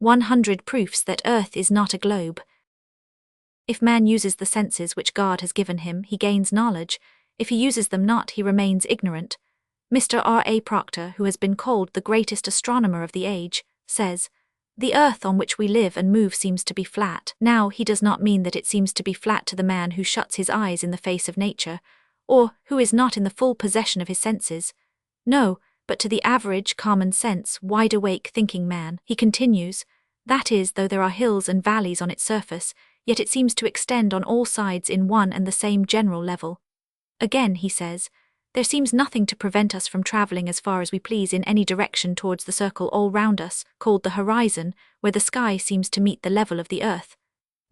100 proofs that Earth is not a globe. If man uses the senses which God has given him, he gains knowledge. If he uses them not, he remains ignorant. Mr. R.A. Proctor, who has been called the greatest astronomer of the age, says, "The earth on which we live and move seems to be flat." Now, he does not mean that it seems to be flat to the man who shuts his eyes in the face of nature, or who is not in the full possession of his senses. No, but to the average, common-sense, wide-awake thinking man. He continues, "That is, though there are hills and valleys on its surface, yet it seems to extend on all sides in one and the same general level." Again, he says, "There seems nothing to prevent us from travelling as far as we please in any direction towards the circle all round us, called the horizon, where the sky seems to meet the level of the earth."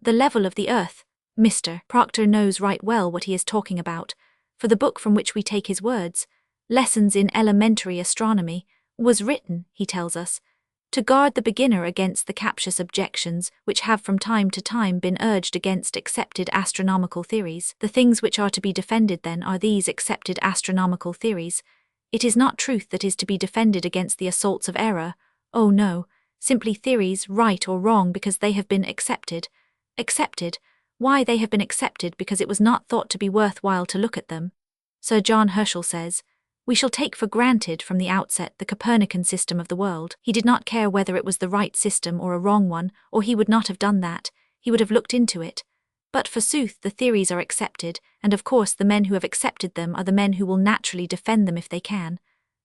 The level of the earth. Mr. Proctor knows right well what he is talking about, for the book from which we take his words, Lessons in Elementary Astronomy, was written, he tells us, to guard the beginner against the captious objections which have from time to time been urged against accepted astronomical theories. The things which are to be defended then are these accepted astronomical theories. It is not truth that is to be defended against the assaults of error. Oh no, simply theories, right or wrong, because they have been accepted. Accepted? Why, they have been accepted because it was not thought to be worthwhile to look at them. Sir John Herschel says, "We shall take for granted from the outset the Copernican system of the world." He did not care whether it was the right system or a wrong one, or he would not have done that. He would have looked into it. But forsooth, the theories are accepted, and of course the men who have accepted them are the men who will naturally defend them if they can.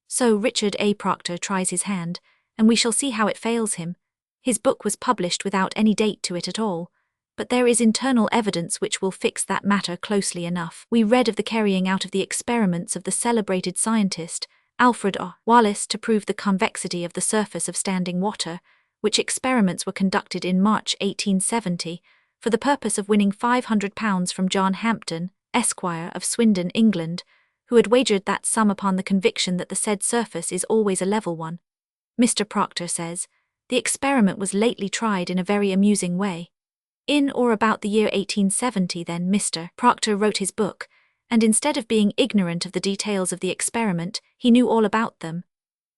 So Richard A. Proctor tries his hand, and we shall see how it fails him. His book was published without any date to it at all. But there is internal evidence which will fix that matter closely enough. We read of the carrying out of the experiments of the celebrated scientist, Alfred Wallace, to prove the convexity of the surface of standing water, which experiments were conducted in March 1870, for the purpose of winning £500 from John Hampden, Esquire, of Swindon, England, who had wagered that sum upon the conviction that the said surface is always a level one. Mr. Proctor says, "The experiment was lately tried in a very amusing way." In or about the year 1870 then Mr. Proctor wrote his book, and instead of being ignorant of the details of the experiment, he knew all about them.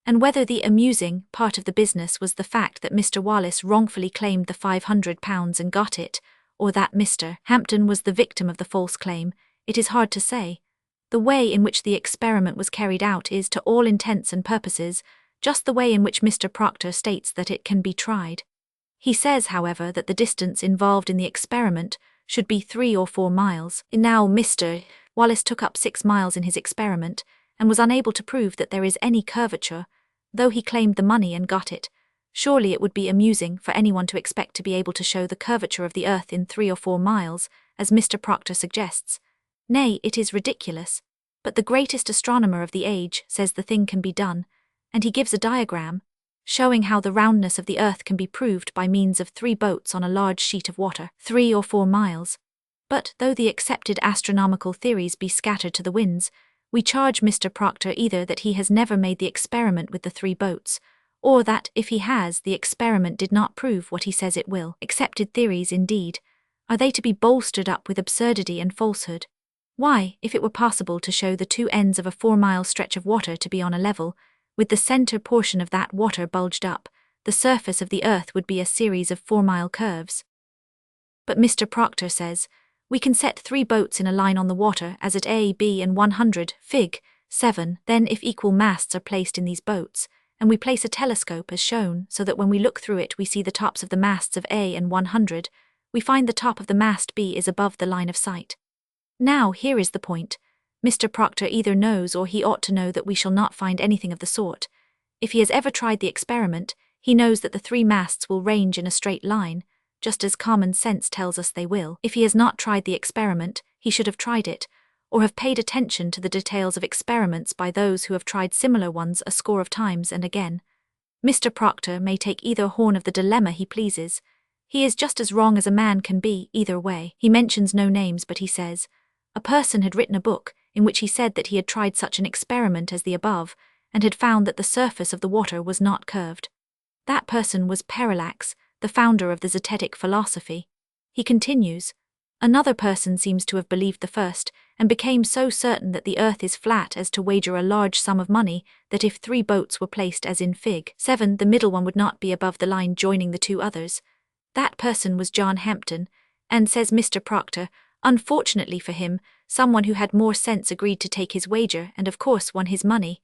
And whether the amusing part of the business was the fact that Mr. Wallace wrongfully claimed the £500 and got it, or that Mr. Hampden was the victim of the false claim, it is hard to say. The way in which the experiment was carried out is, to all intents and purposes, just the way in which Mr. Proctor states that it can be tried. He says, however, that the distance involved in the experiment should be 3 or 4 miles. Now Mr. Wallace took up 6 miles in his experiment, and was unable to prove that there is any curvature, though he claimed the money and got it. Surely it would be amusing for anyone to expect to be able to show the curvature of the earth in 3 or 4 miles, as Mr. Proctor suggests. Nay, it is ridiculous. But the greatest astronomer of the age says the thing can be done, and he gives a diagram, showing how the roundness of the earth can be proved by means of 3 boats on a large sheet of water, 3 or 4 miles. But though the accepted astronomical theories be scattered to the winds, we charge Mr. Proctor either that he has never made the experiment with the 3 boats, or that, if he has, the experiment did not prove what he says it will. Accepted theories, indeed. Are they to be bolstered up with absurdity and falsehood? Why, if it were possible to show the 2 ends of a 4-mile stretch of water to be on a level, with the centre portion of that water bulged up, the surface of the earth would be a series of 4-mile curves. But Mr. Proctor says, we can set 3 boats in a line on the water as at A, B and 100, Fig. 7. Then if equal masts are placed in these boats, and we place a telescope as shown, so that when we look through it we see the tops of the masts of A and 100, we find the top of the mast B is above the line of sight. Now here is the point. Mr. Proctor either knows or he ought to know that we shall not find anything of the sort. If he has ever tried the experiment, he knows that the 3 masts will range in a straight line, just as common sense tells us they will. If he has not tried the experiment, he should have tried it, or have paid attention to the details of experiments by those who have tried similar ones a score of times and again. Mr. Proctor may take either horn of the dilemma he pleases. He is just as wrong as a man can be, either way. He mentions no names, but he says, a person had written a book in which he said that he had tried such an experiment as the above, and had found that the surface of the water was not curved. That person was Parallax, the founder of the zetetic philosophy. He continues, another person seems to have believed the first, and became so certain that the earth is flat as to wager a large sum of money that if 3 boats were placed as in Fig. 7, the middle one would not be above the line joining the 2 others. That person was John Hampden, and, says Mr. Proctor, unfortunately for him, someone who had more sense agreed to take his wager and of course won his money.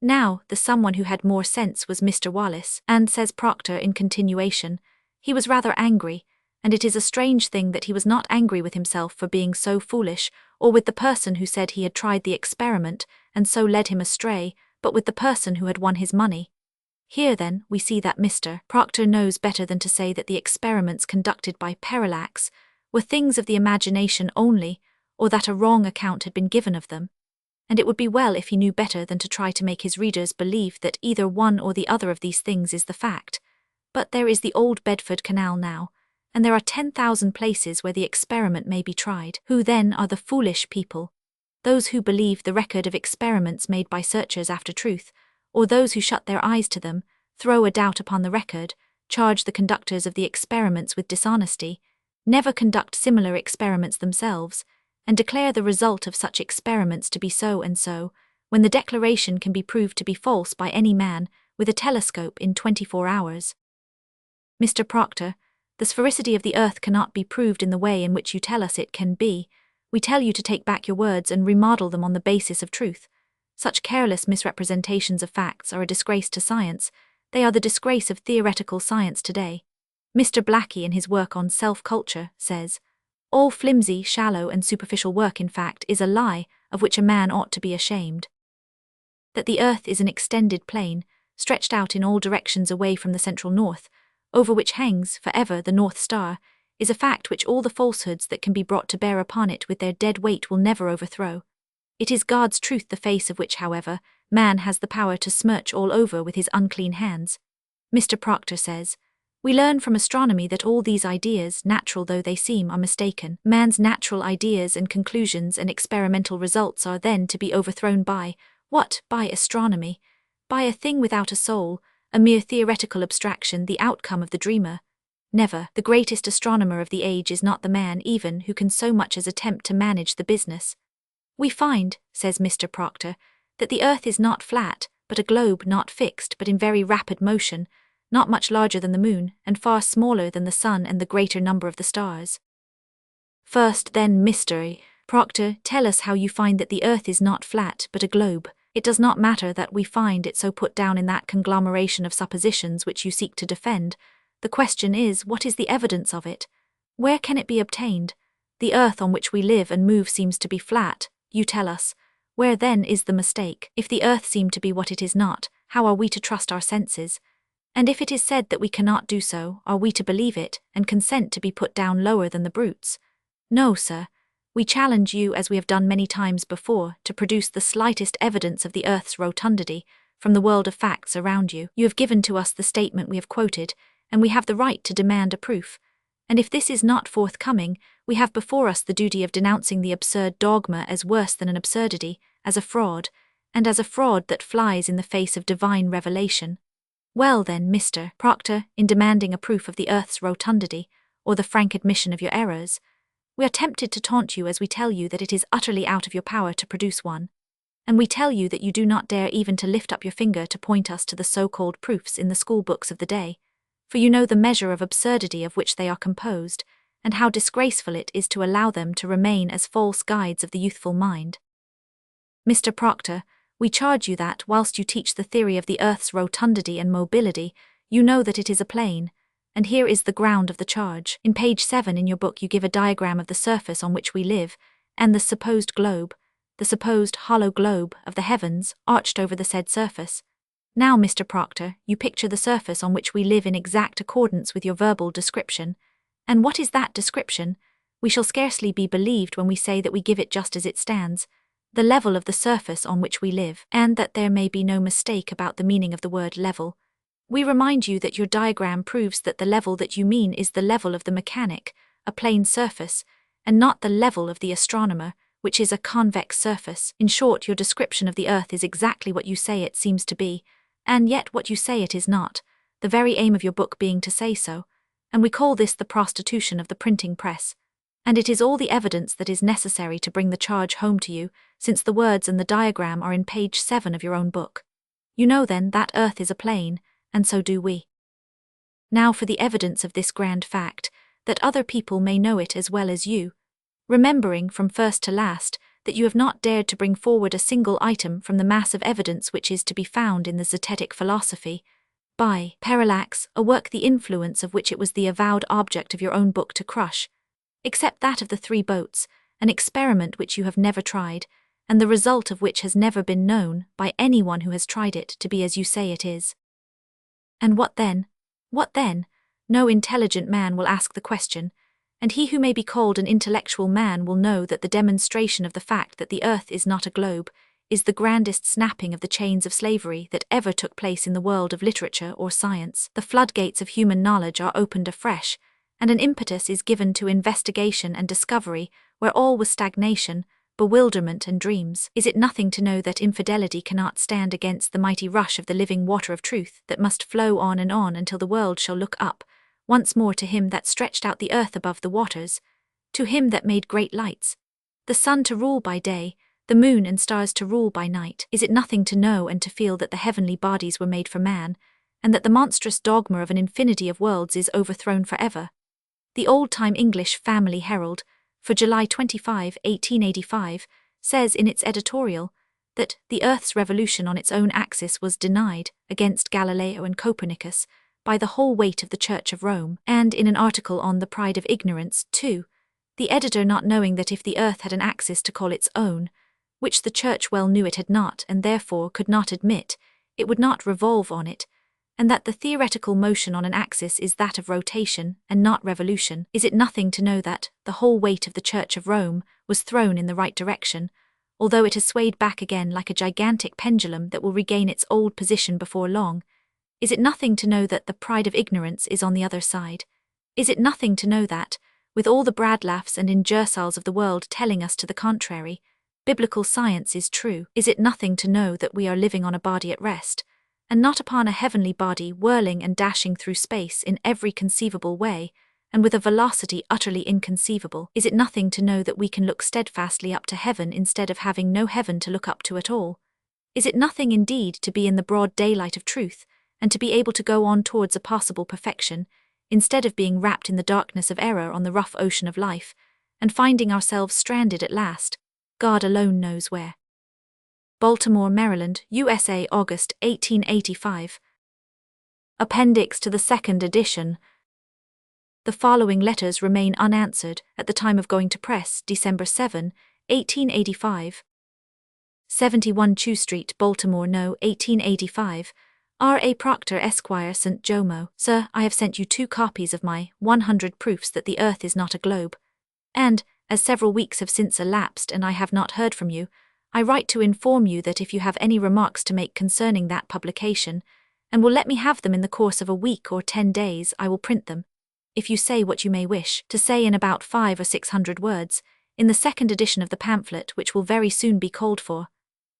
Now, the someone who had more sense was Mr. Wallace, and, says Proctor in continuation, he was rather angry, and it is a strange thing that he was not angry with himself for being so foolish, or with the person who said he had tried the experiment and so led him astray, but with the person who had won his money. Here, then, we see that Mr. Proctor knows better than to say that the experiments conducted by Parallax were things of the imagination only, or that a wrong account had been given of them. And it would be well if he knew better than to try to make his readers believe that either one or the other of these things is the fact. But there is the old Bedford Canal now, and there are 10,000 places where the experiment may be tried. Who then are the foolish people? Those who believe the record of experiments made by searchers after truth, or those who shut their eyes to them, throw a doubt upon the record, charge the conductors of the experiments with dishonesty, never conduct similar experiments themselves, and declare the result of such experiments to be so and so, when the declaration can be proved to be false by any man with a telescope in 24 hours. Mr. Proctor, the sphericity of the earth cannot be proved in the way in which you tell us it can be. We tell you to take back your words and remodel them on the basis of truth. Such careless misrepresentations of facts are a disgrace to science. They are the disgrace of theoretical science today. Mr. Blackie, in his work on self-culture, says, all flimsy, shallow, and superficial work, in fact, is a lie, of which a man ought to be ashamed. That the earth is an extended plain, stretched out in all directions away from the central north, over which hangs, forever, the North Star, is a fact which all the falsehoods that can be brought to bear upon it with their dead weight will never overthrow. It is God's truth, the face of which, however, man has the power to smirch all over with his unclean hands. Mr. Proctor says, we learn from astronomy that all these ideas, natural though they seem, are mistaken. Man's natural ideas and conclusions and experimental results are then to be overthrown by, what? By astronomy. By a thing without a soul, a mere theoretical abstraction, the outcome of the dreamer. Never, the greatest astronomer of the age is not the man even who can so much as attempt to manage the business. We find, says Mr. Proctor, that the earth is not flat, but a globe not fixed but in very rapid motion, not much larger than the moon, and far smaller than the sun and the greater number of the stars. First, then, Mr. Proctor, tell us how you find that the earth is not flat but a globe. It does not matter that we find it so put down in that conglomeration of suppositions which you seek to defend. The question is, what is the evidence of it? Where can it be obtained? The earth on which we live and move seems to be flat, you tell us. Where then is the mistake? If the earth seem to be what it is not, how are we to trust our senses? And if it is said that we cannot do so, are we to believe it, and consent to be put down lower than the brutes? No, sir. We challenge you, as we have done many times before, to produce the slightest evidence of the earth's rotundity from the world of facts around you. You have given to us the statement we have quoted, and we have the right to demand a proof. And if this is not forthcoming, we have before us the duty of denouncing the absurd dogma as worse than an absurdity, as a fraud, and as a fraud that flies in the face of divine revelation. Well then, Mr. Proctor, in demanding a proof of the earth's rotundity, or the frank admission of your errors, we are tempted to taunt you as we tell you that it is utterly out of your power to produce one, and we tell you that you do not dare even to lift up your finger to point us to the so-called proofs in the school books of the day, for you know the measure of absurdity of which they are composed, and how disgraceful it is to allow them to remain as false guides of the youthful mind. Mr. Proctor, we charge you that, whilst you teach the theory of the earth's rotundity and mobility, you know that it is a plane, and here is the ground of the charge. In page 7 in your book you give a diagram of the surface on which we live, and the supposed globe, the supposed hollow globe of the heavens, arched over the said surface. Now, Mr. Proctor, you picture the surface on which we live in exact accordance with your verbal description. And what is that description? We shall scarcely be believed when we say that we give it just as it stands, the level of the surface on which we live, and that there may be no mistake about the meaning of the word level. We remind you that your diagram proves that the level that you mean is the level of the mechanic, a plane surface, and not the level of the astronomer, which is a convex surface. In short, your description of the earth is exactly what you say it seems to be, and yet what you say it is not, the very aim of your book being to say so, and we call this the prostitution of the printing press. And it is all the evidence that is necessary to bring the charge home to you, since the words and the diagram are in page 7 of your own book. You know then that Earth is a plane, and so do we. Now for the evidence of this grand fact, that other people may know it as well as you, remembering from first to last that you have not dared to bring forward a single item from the mass of evidence which is to be found in the Zetetic philosophy, by parallax, a work the influence of which it was the avowed object of your own book to crush, except that of the 3 boats, an experiment which you have never tried, and the result of which has never been known by anyone who has tried it to be as you say it is. And what then? What then? No intelligent man will ask the question, and he who may be called an intellectual man will know that the demonstration of the fact that the Earth is not a globe is the grandest snapping of the chains of slavery that ever took place in the world of literature or science. The floodgates of human knowledge are opened afresh, and an impetus is given to investigation and discovery where all was stagnation, bewilderment and dreams. Is it nothing to know that infidelity cannot stand against the mighty rush of the living water of truth that must flow on and on until the world shall look up once more to him that stretched out the earth above the waters, to him that made great lights, the sun to rule by day, the moon and stars to rule by night? Is it nothing to know and to feel that the heavenly bodies were made for man, and that the monstrous dogma of an infinity of worlds is overthrown forever? The old-time English Family Herald, for July 25, 1885, says in its editorial that the Earth's revolution on its own axis was denied, against Galileo and Copernicus, by the whole weight of the Church of Rome, and in an article on the pride of ignorance, too, the editor not knowing that if the Earth had an axis to call its own, which the Church well knew it had not and therefore could not admit, it would not revolve on it, and that the theoretical motion on an axis is that of rotation and not revolution. Is it nothing to know that the whole weight of the Church of Rome was thrown in the right direction, although it has swayed back again like a gigantic pendulum that will regain its old position before long? Is it nothing to know that the pride of ignorance is on the other side? Is it nothing to know that, with all the Bradlaughs and Ingersolls of the world telling us to the contrary, biblical science is true? Is it nothing to know that we are living on a body at rest, and not upon a heavenly body whirling and dashing through space in every conceivable way, and with a velocity utterly inconceivable? Is it nothing to know that we can look steadfastly up to heaven instead of having no heaven to look up to at all? Is it nothing indeed to be in the broad daylight of truth, and to be able to go on towards a possible perfection, instead of being wrapped in the darkness of error on the rough ocean of life, and finding ourselves stranded at last, God alone knows where? Baltimore, Maryland, USA, August 1885. Appendix to the 2nd edition. The following letters remain unanswered at the time of going to press, December 7, 1885. 71 Chew Street, Baltimore, No. 1885. R.A. Proctor, Esquire, St. Jomo. Sir, I have sent you 2 copies of my 100 Proofs that the Earth is not a globe. And, as several weeks have since elapsed and I have not heard from you, I write to inform you that if you have any remarks to make concerning that publication, and will let me have them in the course of a week or 10 days, I will print them, if you say what you may wish to say in about 500 or 600 words, in the 2nd edition of the pamphlet which will very soon be called for.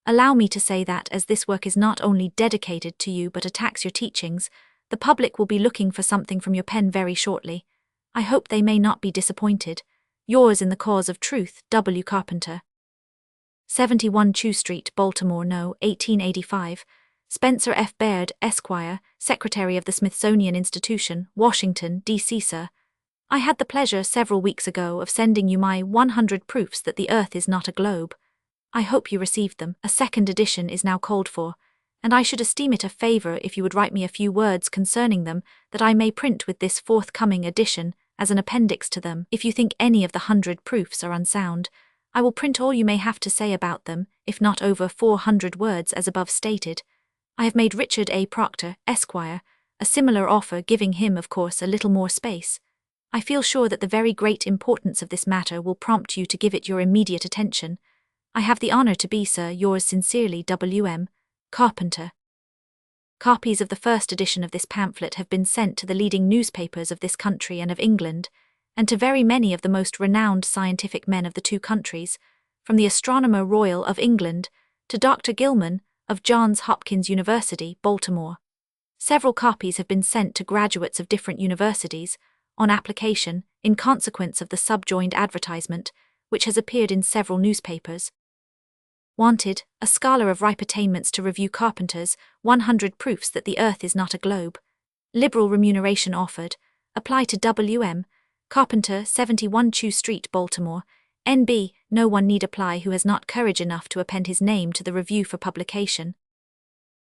Allow me to say that as this work is not only dedicated to you but attacks your teachings, the public will be looking for something from your pen very shortly. I hope they may not be disappointed. Yours in the cause of truth, W. Carpenter. 71 Chew Street, Baltimore, No. 1885. Spencer F. Baird, Esquire, Secretary of the Smithsonian Institution, Washington, D.C. Sir, I had the pleasure several weeks ago of sending you my 100 Proofs that the Earth is not a globe. I hope you received them. A 2nd edition is now called for, and I should esteem it a favor if you would write me a few words concerning them that I may print with this forthcoming edition as an appendix to them. If you think any of the 100 Proofs are unsound, I will print all you may have to say about them, if not over 400 words as above stated. I have made Richard A. Proctor, Esquire, a similar offer, giving him, of course, a little more space. I feel sure that the very great importance of this matter will prompt you to give it your immediate attention. I have the honor to be, sir, yours sincerely, W.M. Carpenter. Copies of the 1st edition of this pamphlet have been sent to the leading newspapers of this country and of England, and to very many of the most renowned scientific men of the 2 countries, from the Astronomer Royal of England to Dr. Gilman of Johns Hopkins University, Baltimore. Several copies have been sent to graduates of different universities, on application, in consequence of the subjoined advertisement, which has appeared in several newspapers. Wanted, a scholar of ripe attainments to review Carpenter's 100 Proofs that the Earth is not a Globe. Liberal remuneration offered. Apply to W.M. Carpenter, 71 Chew Street, Baltimore. N.B. No one need apply who has not courage enough to append his name to the review for publication.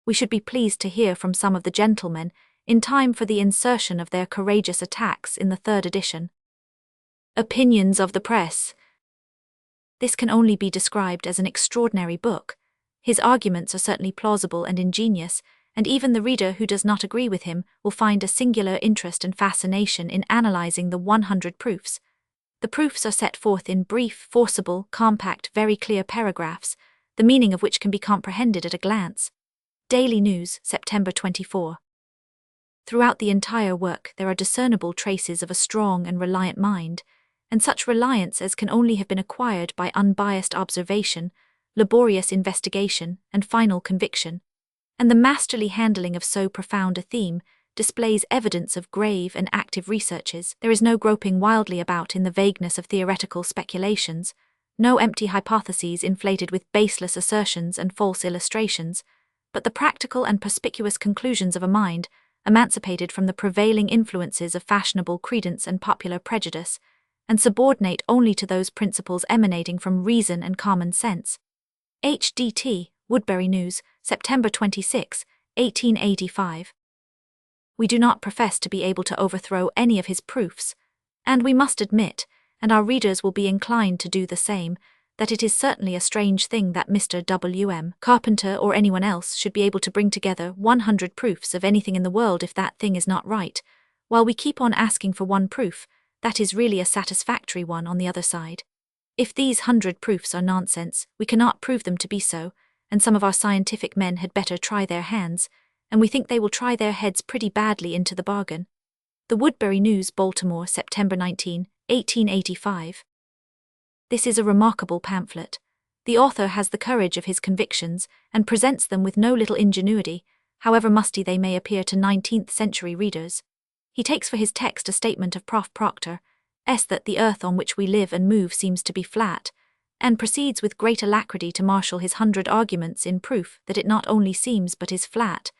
We should be pleased to hear from some of the gentlemen in time for the insertion of their courageous attacks in the third edition. Opinions of the press. This can only be described as an extraordinary book. His arguments are certainly plausible and ingenious, and even the reader who does not agree with him will find a singular interest and fascination in analyzing the 100 proofs. The proofs are set forth in brief, forcible, compact, very clear paragraphs, the meaning of which can be comprehended at a glance. Daily News, September 24. Throughout the entire work there are discernible traces of a strong and reliant mind, and such reliance as can only have been acquired by unbiased observation, laborious investigation, and final conviction. And the masterly handling of so profound a theme displays evidence of grave and active researches. There is no groping wildly about in the vagueness of theoretical speculations, no empty hypotheses inflated with baseless assertions and false illustrations, but the practical and perspicuous conclusions of a mind emancipated from the prevailing influences of fashionable credence and popular prejudice, and subordinate only to those principles emanating from reason and common sense. H.D.T. Woodbury News, September 26, 1885. We do not profess to be able to overthrow any of his proofs, and we must admit, and our readers will be inclined to do the same, that it is certainly a strange thing that Mr. W.M. Carpenter or anyone else should be able to bring together 100 proofs of anything in the world if that thing is not right, while we keep on asking for one proof that is really a satisfactory one on the other side. If these 100 proofs are nonsense, we cannot prove them to be so, and some of our scientific men had better try their hands, and we think they will try their heads pretty badly into the bargain. The Woodbury News, Baltimore, September 19, 1885. This is a remarkable pamphlet. The author has the courage of his convictions and presents them with no little ingenuity, however musty they may appear to 19th-century readers. He takes for his text a statement of Prof. Proctor's that the earth on which we live and move seems to be flat, and proceeds with great alacrity to marshal his 100 arguments in proof that it not only seems but is flat,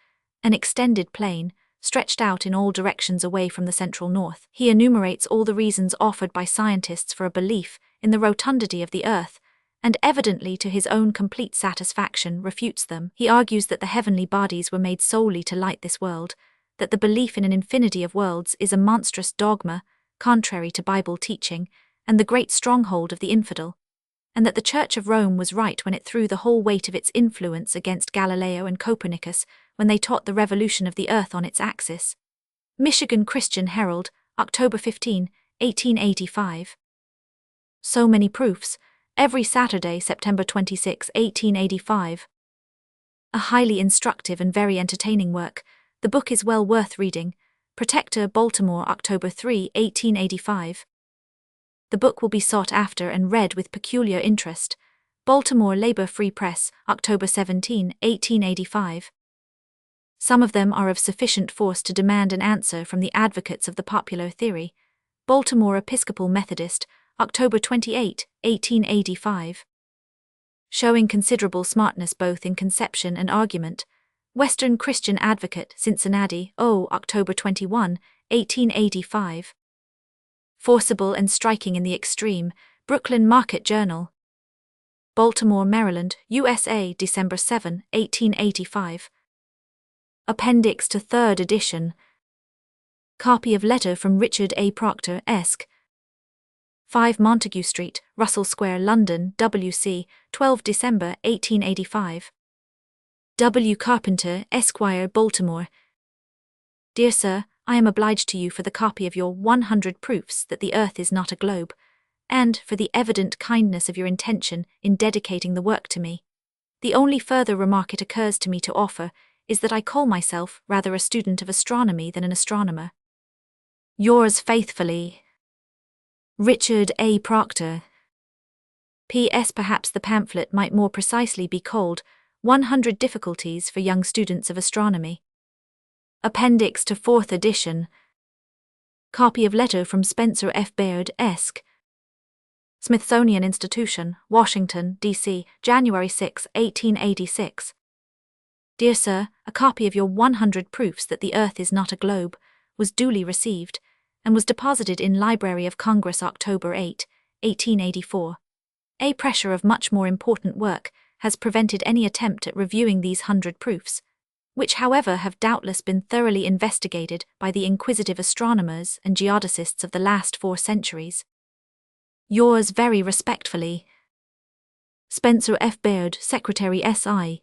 an extended plane, stretched out in all directions away from the central north. He enumerates all the reasons offered by scientists for a belief in the rotundity of the earth, and evidently to his own complete satisfaction refutes them. He argues that the heavenly bodies were made solely to light this world, that the belief in an infinity of worlds is a monstrous dogma, contrary to Bible teaching, and the great stronghold of the infidel, and that the Church of Rome was right when it threw the whole weight of its influence against Galileo and Copernicus when they taught the revolution of the earth on its axis. Michigan Christian Herald, October 15, 1885. So many proofs, every Saturday, September 26, 1885. A highly instructive and very entertaining work. The book is well worth reading. Protector, Baltimore, October 3, 1885. The book will be sought after and read with peculiar interest. Baltimore Labor Free Press, October 17, 1885. Some of them are of sufficient force to demand an answer from the advocates of the popular theory. Baltimore Episcopal Methodist, October 28, 1885. Showing considerable smartness both in conception and argument. Western Christian Advocate, Cincinnati, October 21, 1885. Forcible and striking in the extreme, Brooklyn Market Journal. Baltimore, Maryland, USA, December 7, 1885. Appendix to third edition. Copy of letter from Richard A. Proctor, Esq. 5 Montague Street, Russell Square, London, W.C., 12 December, 1885. W. Carpenter, Esquire, Baltimore. Dear Sir, I am obliged to you for the copy of your 100 Proofs that the Earth is not a Globe, and for the evident kindness of your intention in dedicating the work to me. The only further remark it occurs to me to offer is that I call myself rather a student of astronomy than an astronomer. Yours faithfully, Richard A. Proctor. P.S. Perhaps the pamphlet might more precisely be called 100 Difficulties for Young Students of Astronomy. Appendix to fourth edition. Copy of letter from Spencer F. Baird, Esq. Smithsonian Institution, Washington, D.C., January 6, 1886. Dear Sir, a copy of your 100 Proofs that the Earth is not a Globe was duly received, and was deposited in Library of Congress October 8, 1884. A pressure of much more important work has prevented any attempt at reviewing these 100 proofs, which however have doubtless been thoroughly investigated by the inquisitive astronomers and geodesists of the last 4 centuries. Yours very respectfully, Spencer F. Baird, Secretary S.I.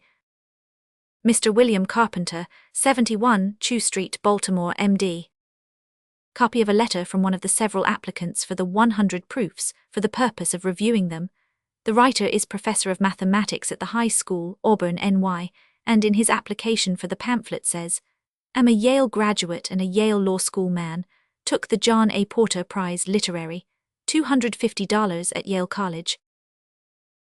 Mr. William Carpenter, 71 Chew Street, Baltimore, M.D. Copy of a letter from one of the several applicants for the 100 proofs for the purpose of reviewing them. The writer is Professor of Mathematics at the High School, Auburn, NY, and in his application for the pamphlet says, "Am a Yale graduate and a Yale Law School man, took the John A. Porter Prize Literary, $250 at Yale College.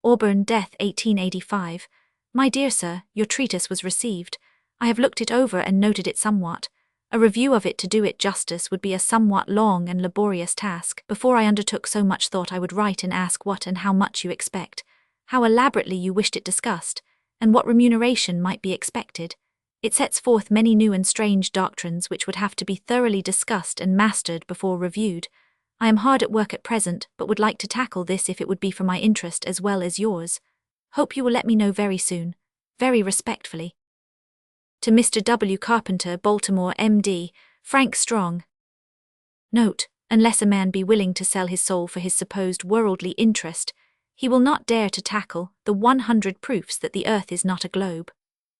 Auburn, death 1885. My dear sir, your treatise was received. I have looked it over and noted it somewhat. A review of it to do it justice would be a somewhat long and laborious task. Before I undertook so much thought I would write and ask what and how much you expect, how elaborately you wished it discussed, and what remuneration might be expected. It sets forth many new and strange doctrines which would have to be thoroughly discussed and mastered before reviewed. I am hard at work at present, but would like to tackle this if it would be for my interest as well as yours. Hope you will let me know very soon. Very respectfully. To Mr. W. Carpenter, Baltimore, M.D., Frank Strong. Note: unless a man be willing to sell his soul for his supposed worldly interest, he will not dare to tackle the 100 proofs that the earth is not a globe.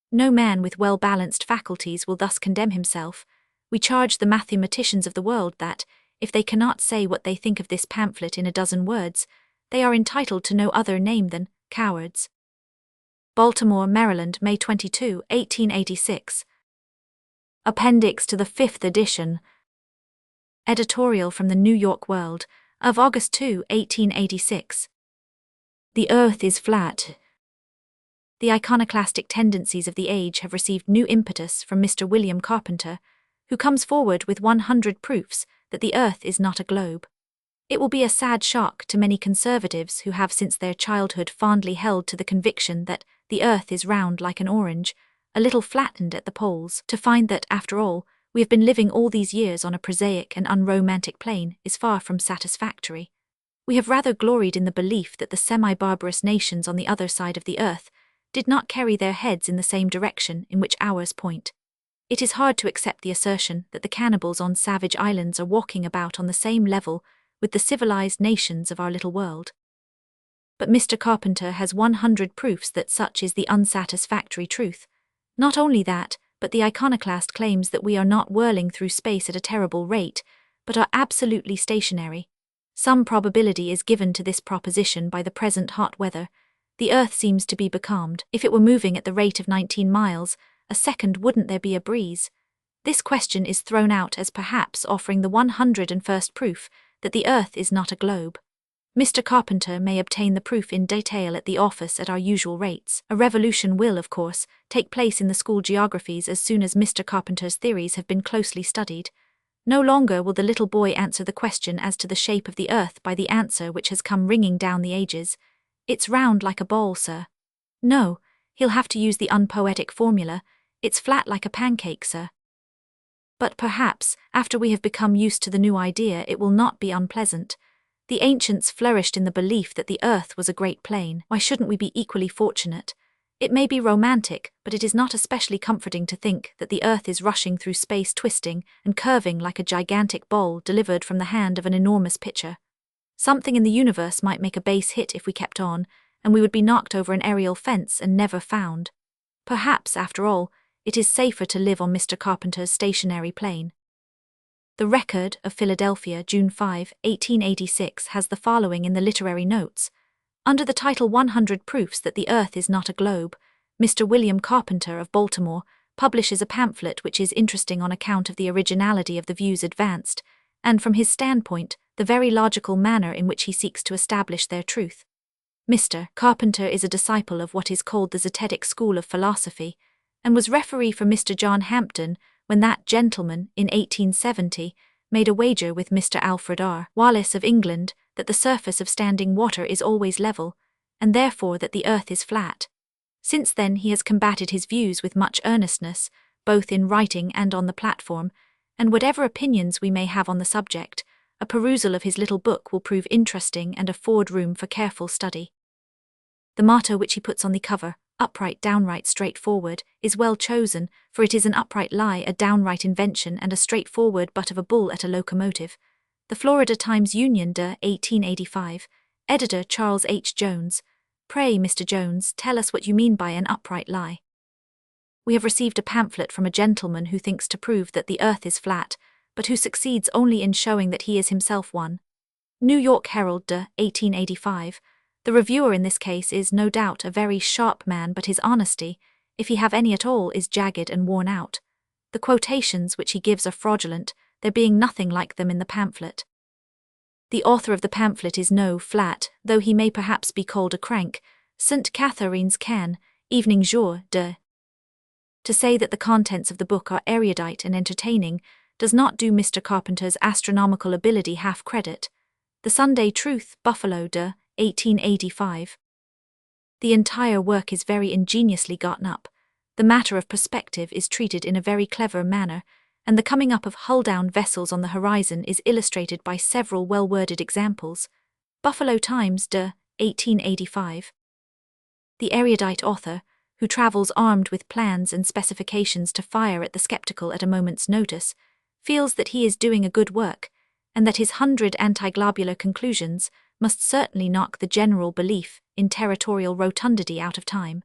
No man with well-balanced faculties will thus condemn himself. We charge the mathematicians of the world that, if they cannot say what they think of this pamphlet in a dozen words, they are entitled to no other name than cowards. Baltimore, Maryland, May 22, 1886. Appendix to the 5th edition. Editorial from the New York World, of August 2, 1886. The earth is flat. The iconoclastic tendencies of the age have received new impetus from Mr. William Carpenter, who comes forward with 100 proofs that the earth is not a globe. It will be a sad shock to many conservatives who have since their childhood fondly held to the conviction that the earth is round like an orange, a little flattened at the poles, to find that, after all, we have been living all these years on a prosaic and unromantic plane is far from satisfactory. We have rather gloried in the belief that the semi-barbarous nations on the other side of the earth did not carry their heads in the same direction in which ours point. It is hard to accept the assertion that the cannibals on savage islands are walking about on the same level with the civilized nations of our little world. But Mr. Carpenter has 100 proofs that such is the unsatisfactory truth. Not only that, but the iconoclast claims that we are not whirling through space at a terrible rate, but are absolutely stationary. Some probability is given to this proposition by the present hot weather. The earth seems to be becalmed. If it were moving at the rate of 19 miles a second, wouldn't there be a breeze? This question is thrown out as perhaps offering the 101st proof that the earth is not a globe. Mr. Carpenter may obtain the proof in detail at the office at our usual rates. A revolution will, of course, take place in the school geographies as soon as Mr. Carpenter's theories have been closely studied. No longer will the little boy answer the question as to the shape of the earth by the answer which has come ringing down the ages. It's round like a ball, sir. No, he'll have to use the unpoetic formula. It's flat like a pancake, sir. But perhaps, after we have become used to the new idea, it will not be unpleasant. The ancients flourished in the belief that the earth was a great plain. Why shouldn't we be equally fortunate? It may be romantic, but it is not especially comforting to think that the earth is rushing through space, twisting and curving like a gigantic ball delivered from the hand of an enormous pitcher. Something in the universe might make a base hit if we kept on, and we would be knocked over an aerial fence and never found. Perhaps, after all, it is safer to live on Mr. Carpenter's stationary plane. The Record of Philadelphia, June 5, 1886, has the following in the literary notes. Under the title 100 Proofs that the Earth is not a Globe, Mr. William Carpenter of Baltimore publishes a pamphlet which is interesting on account of the originality of the views advanced, and from his standpoint, the very logical manner in which he seeks to establish their truth. Mr. Carpenter is a disciple of what is called the Zetetic School of Philosophy, and was referee for Mr. John Hampden when that gentleman, in 1870, made a wager with Mr. Alfred R. Wallace of England that the surface of standing water is always level, and therefore that the earth is flat. Since then he has combated his views with much earnestness, both in writing and on the platform, and whatever opinions we may have on the subject, a perusal of his little book will prove interesting and afford room for careful study. The motto which he puts on the cover, upright, downright, straightforward, is well chosen, for it is an upright lie, a downright invention, and a straightforward butt of a bull at a locomotive. The Florida Times Union de 1885. Editor Charles H. Jones. Pray, Mr. Jones, tell us what you mean by an upright lie. We have received a pamphlet from a gentleman who thinks to prove that the earth is flat, but who succeeds only in showing that he is himself one. New York Herald de 1885. The reviewer in this case is no doubt a very sharp man, but his honesty, if he have any at all, is jagged and worn out. The quotations which he gives are fraudulent, there being nothing like them in the pamphlet. The author of the pamphlet is no flat, though he may perhaps be called a crank. St. Catherine's Can, Evening Jour de. To say that the contents of the book are erudite and entertaining does not do Mr. Carpenter's astronomical ability half credit. The Sunday Truth, Buffalo de 1885. The entire work is very ingeniously gotten up. The matter of perspective is treated in a very clever manner, and the coming up of hull-down vessels on the horizon is illustrated by several well-worded examples. Buffalo Times de 1885. The erudite author, who travels armed with plans and specifications to fire at the skeptical at a moment's notice, feels that he is doing a good work, and that his 100 anti-globular conclusions must certainly knock the general belief in territorial rotundity out of time.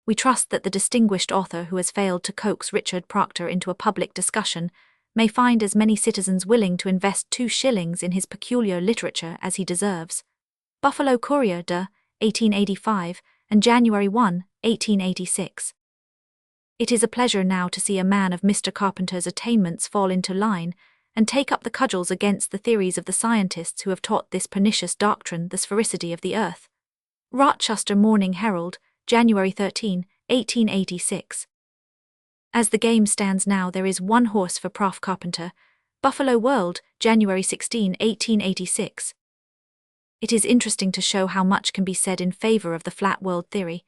We trust that the distinguished author who has failed to coax Richard Proctor into a public discussion may find as many citizens willing to invest 2 shillings in his peculiar literature as he deserves. Buffalo Courier de 1885 and January 1, 1886. It is a pleasure now to see a man of Mr. Carpenter's attainments fall into line and take up the cudgels against the theories of the scientists who have taught this pernicious doctrine, the sphericity of the earth. Rochester Morning Herald, January 13, 1886. As the game stands now, there is 1 horse for Prof. Carpenter. Buffalo World, January 16, 1886. It is interesting to show how much can be said in favor of the flat world theory.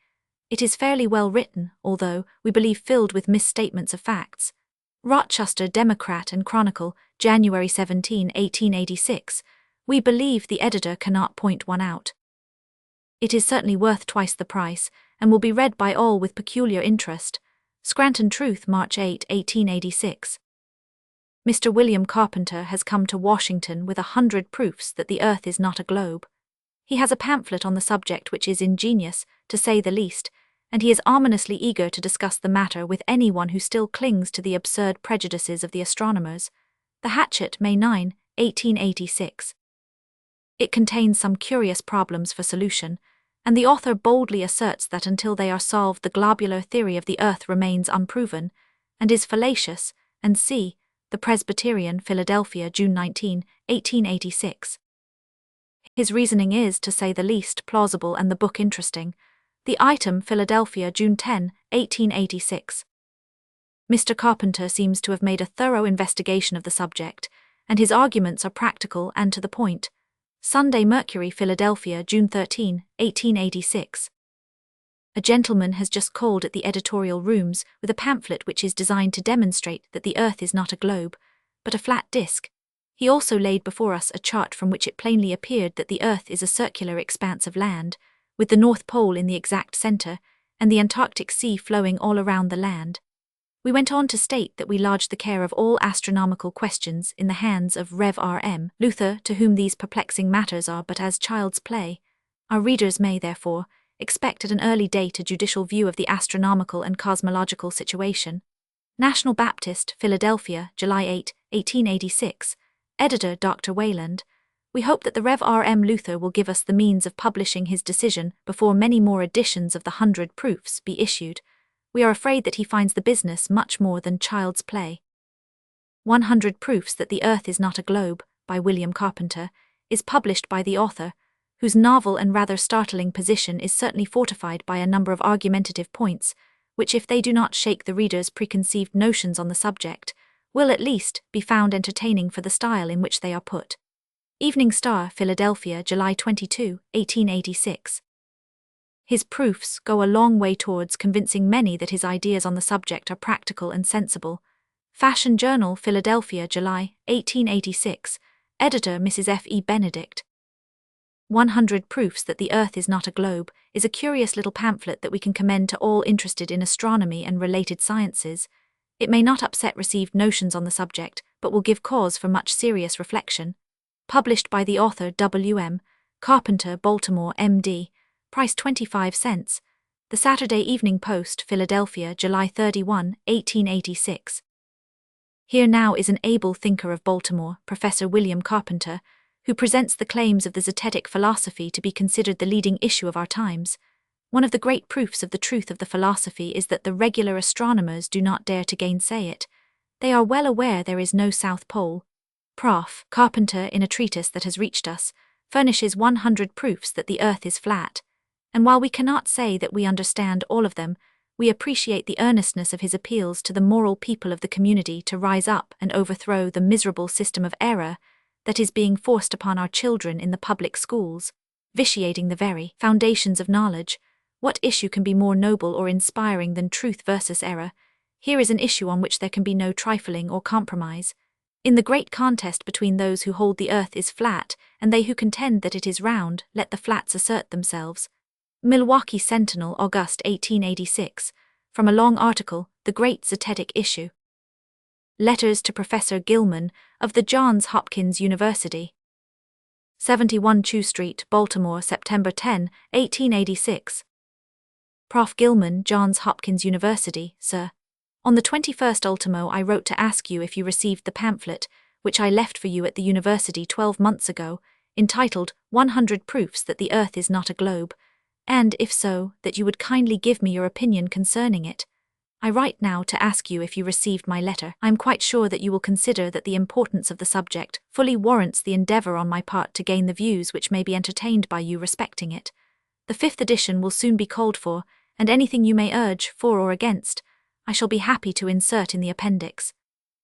It is fairly well written, although, we believe, filled with misstatements of facts. Rochester Democrat and Chronicle, January 17, 1886. We believe the editor cannot point one out. It is certainly worth twice the price, and will be read by all with peculiar interest. Scranton Truth, March 8, 1886. Mr. William Carpenter has come to Washington with 100 proofs that the earth is not a globe. He has a pamphlet on the subject which is ingenious, to say the least, and he is ominously eager to discuss the matter with anyone who still clings to the absurd prejudices of the astronomers. The Hatchet, May 9, 1886. It contains some curious problems for solution, and the author boldly asserts that until they are solved the globular theory of the earth remains unproven, and is fallacious, and c. The Presbyterian, Philadelphia, June 19, 1886. His reasoning is, to say the least, plausible and the book interesting. The Item, Philadelphia, June 10, 1886. Mr. Carpenter seems to have made a thorough investigation of the subject, and his arguments are practical and to the point. Sunday Mercury, Philadelphia, June 13, 1886. A gentleman has just called at the editorial rooms with a pamphlet which is designed to demonstrate that the earth is not a globe, but a flat disk. He also laid before us a chart from which it plainly appeared that the earth is a circular expanse of land, with the North Pole in the exact center, and the Antarctic Sea flowing all around the land. We went on to state that we lodged the care of all astronomical questions in the hands of Rev. R.M. Luther, to whom these perplexing matters are but as child's play. Our readers may, therefore, expect at an early date a judicial view of the astronomical and cosmological situation. National Baptist, Philadelphia, July 8, 1886. Editor Dr. Wayland. We hope that the Rev. R.M. Luther will give us the means of publishing his decision before many more editions of the 100 Proofs be issued. We are afraid that he finds the business much more than child's play. 100 Proofs that the Earth is not a Globe, by William Carpenter, is published by the author, whose novel and rather startling position is certainly fortified by a number of argumentative points, which, if they do not shake the reader's preconceived notions on the subject, will at least be found entertaining for the style in which they are put. Evening Star, Philadelphia, July 22, 1886. His proofs go a long way towards convincing many that his ideas on the subject are practical and sensible. Fashion Journal, Philadelphia, July 1886. Editor Mrs. F. E. Benedict. 100 Proofs that the Earth is not a Globe is a curious little pamphlet that we can commend to all interested in astronomy and related sciences. It may not upset received notions on the subject, but will give cause for much serious reflection. Published by the author W.M. Carpenter, Baltimore, M.D. Price 25 cents. The Saturday Evening Post, Philadelphia, July 31, 1886. Here now is an able thinker of Baltimore, Professor William Carpenter, who presents the claims of the zetetic philosophy to be considered the leading issue of our times. One of the great proofs of the truth of the philosophy is that the regular astronomers do not dare to gainsay it. They are well aware there is no South Pole. Prof. Carpenter, in a treatise that has reached us, furnishes 100 proofs that the Earth is flat, and while we cannot say that we understand all of them, we appreciate the earnestness of his appeals to the moral people of the community to rise up and overthrow the miserable system of error that is being forced upon our children in the public schools, vitiating the very foundations of knowledge. What issue can be more noble or inspiring than truth versus error? Here is an issue on which there can be no trifling or compromise. In the great contest between those who hold the earth is flat and they who contend that it is round, let the flats assert themselves. Milwaukee Sentinel, August 1886, from a long article, The Great Zetetic Issue. Letters to Professor Gilman of the Johns Hopkins University. 71 Chew Street, Baltimore, September 10, 1886. Prof. Gilman, Johns Hopkins University, Sir. On the 21st ultimo I wrote to ask you if you received the pamphlet, which I left for you at the university 12 months ago, entitled 100 Proofs that the Earth is not a Globe, and, if so, that you would kindly give me your opinion concerning it. I write now to ask you if you received my letter. I am quite sure that you will consider that the importance of the subject fully warrants the endeavor on my part to gain the views which may be entertained by you respecting it. The 5th edition will soon be called for, and anything you may urge, for or against, I shall be happy to insert in the appendix.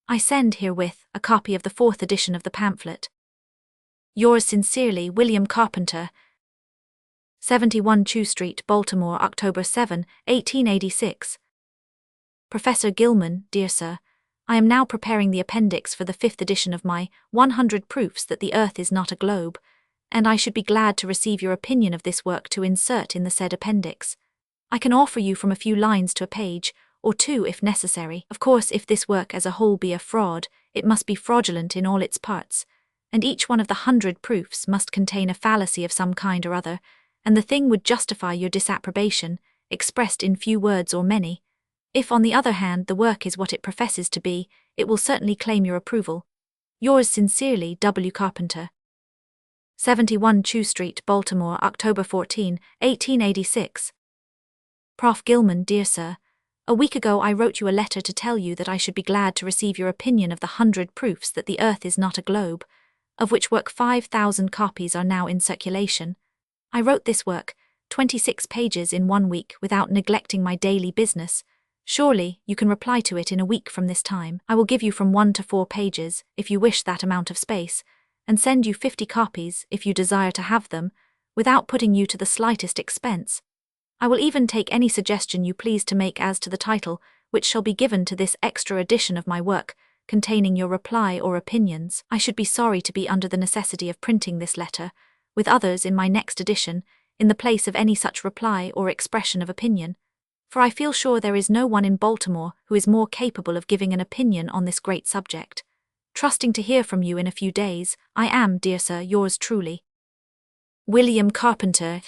I send herewith a copy of the 4th edition of the pamphlet. Yours sincerely, William Carpenter. 71 Chew Street, Baltimore, October 7, 1886. Professor Gilman, dear Sir, I am now preparing the appendix for the 5th edition of my 100 Proofs that the Earth is not a Globe, and I should be glad to receive your opinion of this work to insert in the said appendix. I can offer you from a few lines to a page, or two if necessary. Of course, if this work as a whole be a fraud, it must be fraudulent in all its parts, and each one of the 100 proofs must contain a fallacy of some kind or other, and the thing would justify your disapprobation, expressed in few words or many. If, on the other hand, the work is what it professes to be, it will certainly claim your approval. Yours sincerely, W. Carpenter. 71 Chew Street, Baltimore, October 14, 1886. Prof. Gilman, dear Sir, a week ago I wrote you a letter to tell you that I should be glad to receive your opinion of the 100 proofs that the Earth is not a globe, of which work 5,000 copies are now in circulation. I wrote this work, 26 pages in 1 week, without neglecting my daily business. Surely, you can reply to it in a week from this time. I will give you from 1 to 4 pages, if you wish that amount of space, and send you 50 copies, if you desire to have them, without putting you to the slightest expense. I will even take any suggestion you please to make as to the title, which shall be given to this extra edition of my work, containing your reply or opinions. I should be sorry to be under the necessity of printing this letter, with others in my next edition, in the place of any such reply or expression of opinion, for I feel sure there is no one in Baltimore who is more capable of giving an opinion on this great subject. Trusting to hear from you in a few days, I am, dear Sir, yours truly, William Carpenter.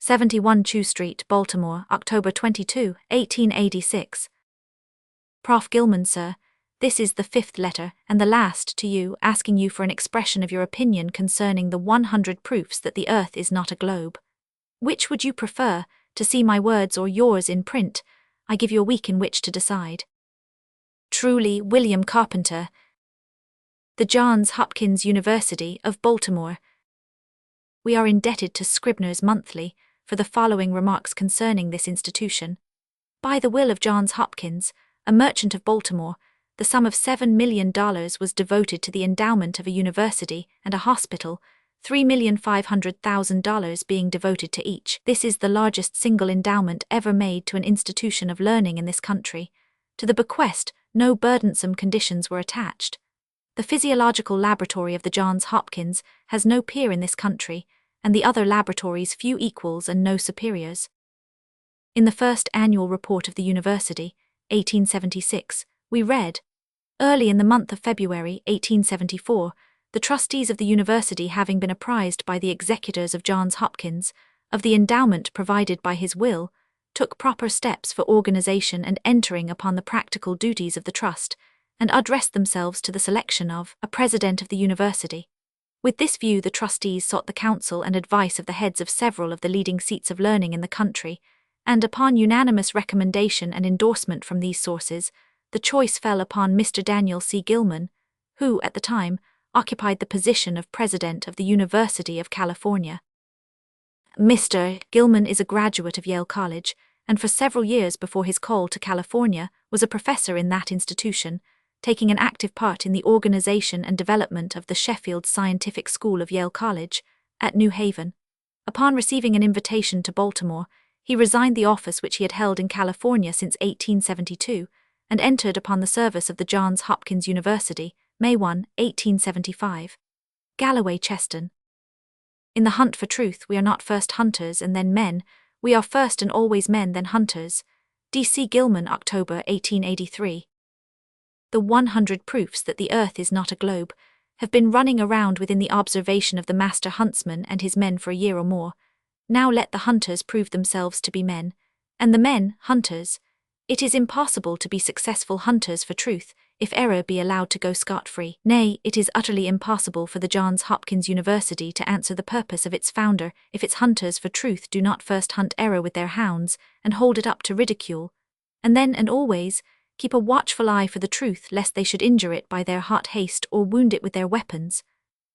71 Chew Street, Baltimore, October 22, 1886. Prof. Gilman, Sir, this is the 5th letter, and the last to you, asking you for an expression of your opinion concerning the 100 proofs that the Earth is not a globe. Which would you prefer, to see my words or yours in print? I give you a week in which to decide. Truly, William Carpenter. The Johns Hopkins University of Baltimore. We are indebted to Scribner's Monthly for the following remarks concerning this institution. By the will of Johns Hopkins, a merchant of Baltimore, the sum of $7 million was devoted to the endowment of a university and a hospital, $3,500,000 being devoted to each. This is the largest single endowment ever made to an institution of learning in this country. To the bequest, no burdensome conditions were attached. The physiological laboratory of the Johns Hopkins has no peer in this country, and the other laboratories few equals and no superiors. In the first annual report of the university, 1876, we read, early in the month of February 1874, the trustees of the university having been apprised by the executors of Johns Hopkins of the endowment provided by his will, took proper steps for organization and entering upon the practical duties of the trust, and addressed themselves to the selection of a president of the university. With this view, the trustees sought the counsel and advice of the heads of several of the leading seats of learning in the country, and upon unanimous recommendation and endorsement from these sources, the choice fell upon Mr. Daniel C. Gilman, who, at the time, occupied the position of president of the University of California. Mr. Gilman is a graduate of Yale College, and for several years before his call to California was a professor in that institution, taking an active part in the organization and development of the Sheffield Scientific School of Yale College, at New Haven. Upon receiving an invitation to Baltimore, he resigned the office which he had held in California since 1872, and entered upon the service of the Johns Hopkins University, May 1, 1875. Galloway Cheston. In the hunt for truth we are not first hunters and then men, we are first and always men then hunters. D. C. Gilman, October 1883. The 100 proofs that the earth is not a globe have been running around within the observation of the master huntsman and his men for a year or more. Now let the hunters prove themselves to be men, and the men hunters. It is impossible to be successful hunters for truth if error be allowed to go scot-free. Nay, it is utterly impossible for the Johns Hopkins University to answer the purpose of its founder if its hunters for truth do not first hunt error with their hounds and hold it up to ridicule, and then and always keep a watchful eye for the truth lest they should injure it by their hot haste or wound it with their weapons.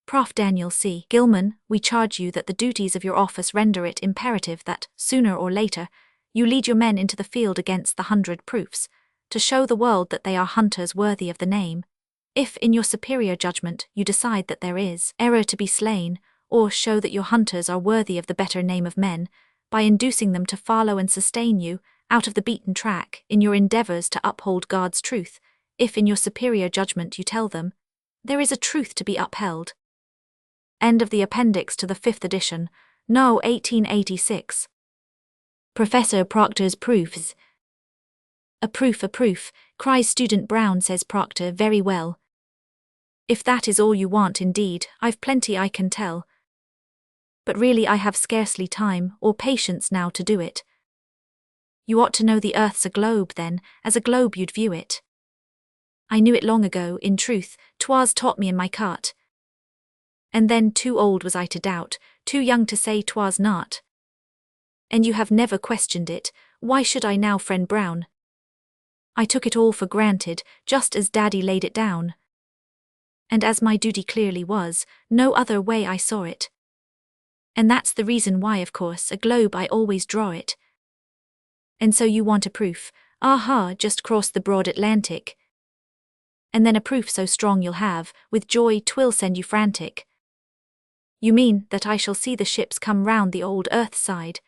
Prof. Daniel C. Gilman, we charge you that the duties of your office render it imperative that, sooner or later, you lead your men into the field against the 100 proofs, to show the world that they are hunters worthy of the name. If in your superior judgment you decide that there is error to be slain, or show that your hunters are worthy of the better name of men, by inducing them to follow and sustain you, out of the beaten track, in your endeavors to uphold God's truth, if in your superior judgment you tell them, there is a truth to be upheld. End of the appendix to the 5th edition, No. 1886. Professor Proctor's proofs. A proof, cries student Brown, says Proctor. Very well. If that is all you want, indeed, I've plenty I can tell. But really I have scarcely time or patience now to do it. You ought to know the earth's a globe then, as a globe you'd view it. I knew it long ago, in truth, 'twas taught me in my cart. And then too old was I to doubt, too young to say 'twas not. And you have never questioned it, why should I now, friend Brown? I took it all for granted, just as Daddy laid it down. And as my duty clearly was, no other way I saw it. And that's the reason why, of course, a globe I always draw it. And so you want a proof, aha, just cross the broad Atlantic. And then a proof so strong you'll have, with joy 'twill send you frantic. You mean that I shall see the ships come round the old earth side,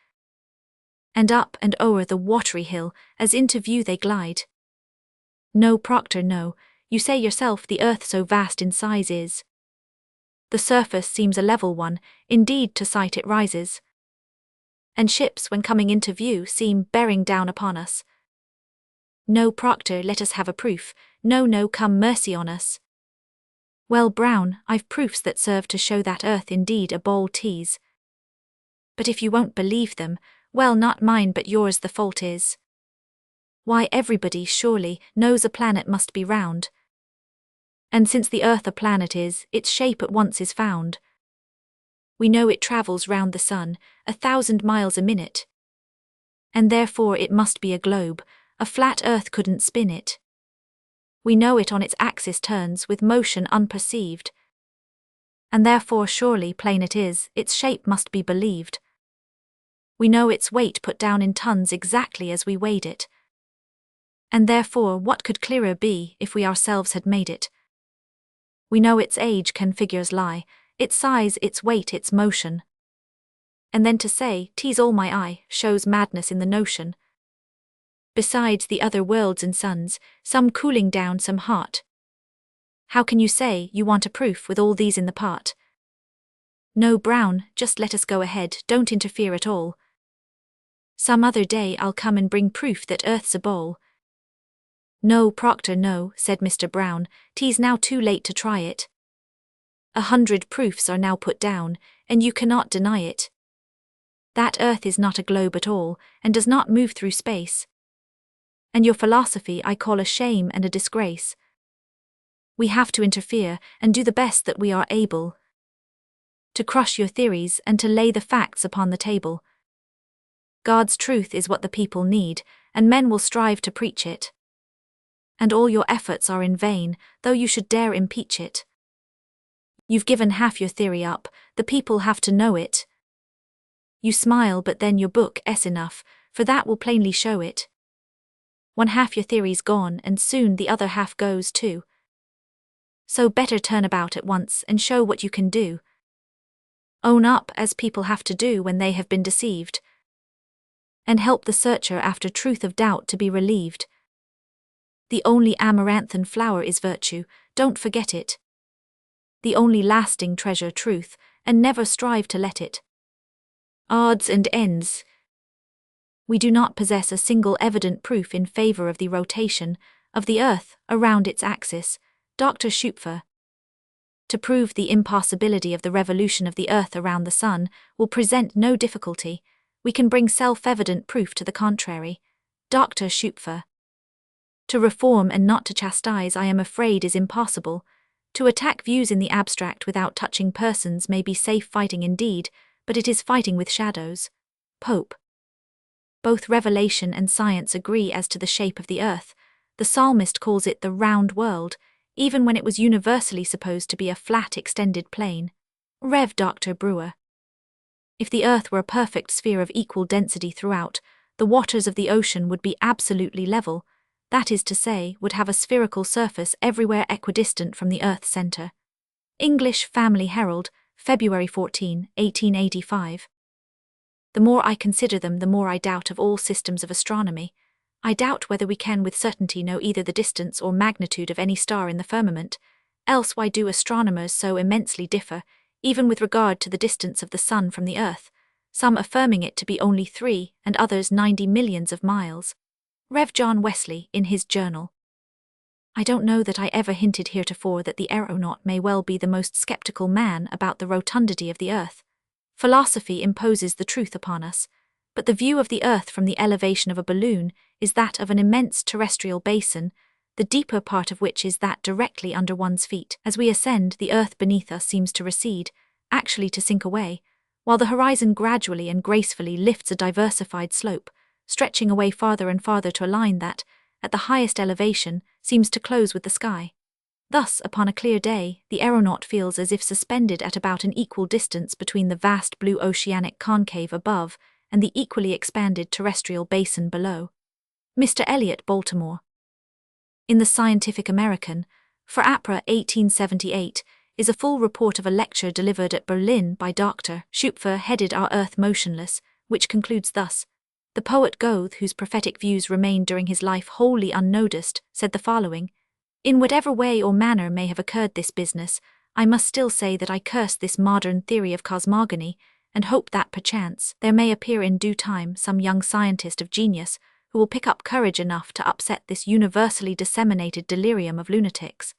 and up and o'er the watery hill, as into view they glide. No, Proctor, no, you say yourself the earth so vast in size is. The surface seems a level one, indeed to sight it rises. And ships, when coming into view, seem bearing down upon us. No, Proctor, let us have a proof, no, come mercy on us. Well, Brown, I've proofs that serve to show that earth indeed a bold tease. But if you won't believe them, well, not mine but yours the fault is. Why, everybody, surely, knows a planet must be round. And since the earth a planet is, its shape at once is found. We know it travels round the sun, 1,000 miles a minute. And therefore it must be a globe, a flat earth couldn't spin it. We know it on its axis turns with motion unperceived. And therefore surely plain it is, its shape must be believed. We know its weight put down in tons exactly as we weighed it. And therefore, what could clearer be if we ourselves had made it? We know its age can figures lie, its size, its weight, its motion. And then to say, "'Tis all my eye," shows madness in the notion. Besides the other worlds and suns, some cooling down, some hot. How can you say you want a proof with all these in the part? No, Brown, just let us go ahead, don't interfere at all. Some other day I'll come and bring proof that Earth's a bowl. No, Proctor, no, said Mr. Brown, 'tis now too late to try it. 100 proofs are now put down, and you cannot deny it. That Earth is not a globe at all, and does not move through space. And your philosophy I call a shame and a disgrace. We have to interfere, and do the best that we are able, to crush your theories and to lay the facts upon the table. God's truth is what the people need, and men will strive to preach it. And all your efforts are in vain, though you should dare impeach it. You've given half your theory up, the people have to know it. You smile, but then your book's enough, for that will plainly show it. One half your theory's gone, and soon the other half goes too. So better turn about at once and show what you can do. Own up, as people have to do when they have been deceived, and help the searcher after truth of doubt to be relieved. The only amaranthine flower is virtue, don't forget it. The only lasting treasure truth, and never strive to let it. Odds and ends. We do not possess a single evident proof in favor of the rotation of the Earth around its axis, Dr. Schupfer. To prove the impossibility of the revolution of the Earth around the Sun will present no difficulty. We can bring self-evident proof to the contrary. Dr. Schupfer. To reform and not to chastise, I am afraid, is impossible. To attack views in the abstract without touching persons may be safe fighting indeed, but it is fighting with shadows. Pope. Both revelation and science agree as to the shape of the Earth. The psalmist calls it the round world, even when it was universally supposed to be a flat extended plane. Rev. Dr. Brewer. If the Earth were a perfect sphere of equal density throughout, the waters of the ocean would be absolutely level, that is to say, would have a spherical surface everywhere equidistant from the Earth's center. English Family Herald, February 14, 1885. The more I consider them, the more I doubt of all systems of astronomy. I doubt whether we can with certainty know either the distance or magnitude of any star in the firmament, else why do astronomers so immensely differ, even with regard to the distance of the Sun from the Earth, some affirming it to be only 3 and others 90 millions of miles. Rev. John Wesley, in his journal. I don't know that I ever hinted heretofore that the aeronaut may well be the most skeptical man about the rotundity of the Earth. Philosophy imposes the truth upon us, but the view of the Earth from the elevation of a balloon is that of an immense terrestrial basin, the deeper part of which is that directly under one's feet. As we ascend, the Earth beneath us seems to recede, actually to sink away, while the horizon gradually and gracefully lifts a diversified slope, stretching away farther and farther to a line that, at the highest elevation, seems to close with the sky. Thus, upon a clear day, the aeronaut feels as if suspended at about an equal distance between the vast blue oceanic concave above and the equally expanded terrestrial basin below. Mr. Eliot, Baltimore. In the Scientific American, for APRA 1878, is a full report of a lecture delivered at Berlin by Dr. Schupfer headed Our Earth Motionless, which concludes thus. The poet Goethe, whose prophetic views remained during his life wholly unnoticed, said the following: "In whatever way or manner may have occurred this business, I must still say that I curse this modern theory of cosmogony, and hope that perchance there may appear in due time some young scientist of genius who will pick up courage enough to upset this universally disseminated delirium of lunatics.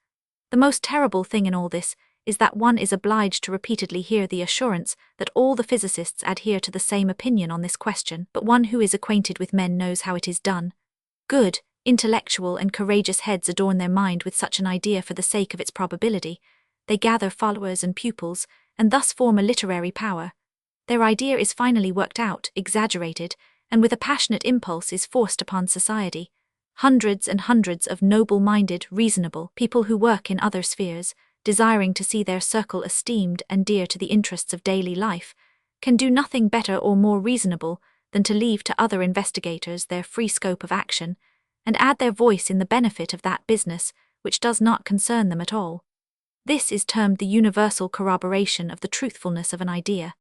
The most terrible thing in all this is that one is obliged to repeatedly hear the assurance that all the physicists adhere to the same opinion on this question, but one who is acquainted with men knows how it is done. Good, intellectual and courageous heads adorn their mind with such an idea for the sake of its probability. They gather followers and pupils, and thus form a literary power. Their idea is finally worked out, exaggerated, and with a passionate impulse is forced upon society. Hundreds and hundreds of noble-minded, reasonable people who work in other spheres, desiring to see their circle esteemed and dear to the interests of daily life, can do nothing better or more reasonable than to leave to other investigators their free scope of action, and add their voice in the benefit of that business which does not concern them at all. This is termed the universal corroboration of the truthfulness of an idea.